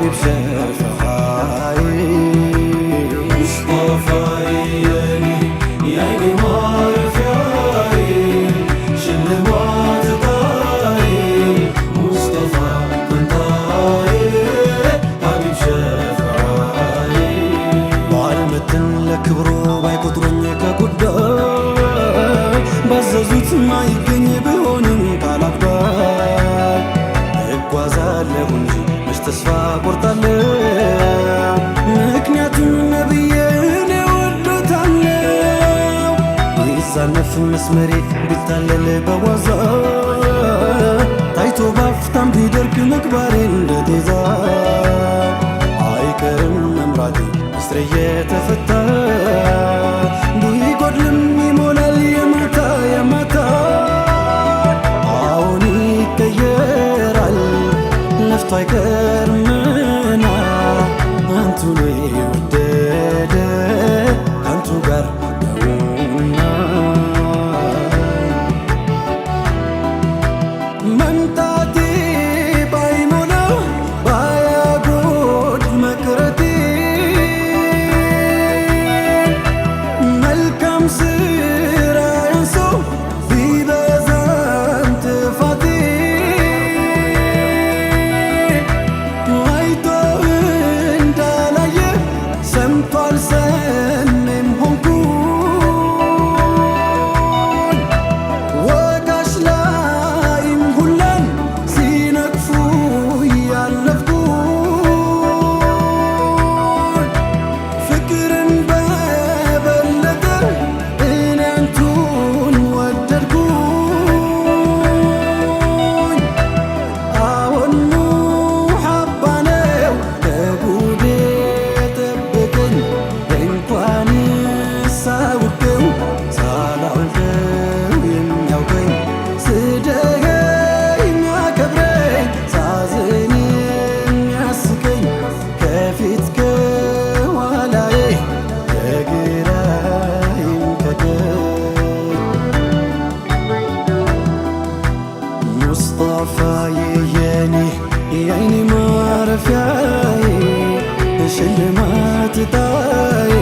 حبيب شفعاي مصطفى يا عيني ما رفعاي شلمات طاي مصطفى طنطاي حبيب شفعاي بعلمتن لكبرو بايقطرن كقداي بززوت ما يገኝ ቢሆንም ካላባይ እጓዛለሁ እንጂ መች ተስፋ ቆርጣለሁ ምክንያቱም ነብዬን እወዶታለሁ ይዛነፍ መስመሬ ቢታለል በዋዛ ታይቶ ባፍታም ቢደርቅ ምግባሬ እንደቴዛ አይቀርም መምራቴ ምስጢሬ የተፈታ ቢጎድልም ይሞላል የማታ የማታ አሁን ይቀየራል ለፍቶ አይቀርምና አንቱን የወደደ ከአንቱ ጋር ነውና መምጣቴ ባይሞላ ባያጎድ መቅረቴ መልካም ስራዬን ሰው ቢበዛም ጥፋቴ አይቶ እንዳላየ ሰምቶ አልሰሜም ሆንኩኝ ወቃሽ ላይም ሁላን ሲነቅፉ ያለፍኩኝ ፍቅርን በበለጠ እኔ አንቱን ወደድኩኝ አሁን ሙሐባ ነው ከጉዴ ጠበቀኝ እንኳንስ አውቄው ሳላውቀው የሚያውቀኝ ስደኸኝ የሚያከብረኝ ሳዝን የሚያስቀኝ ከፊት ከኋላዬ ከግራዬም ከቀኝ ሙስጠፋዬ የኔ የዓይኔ ማረፊያዬ ሽልማት ጣዬ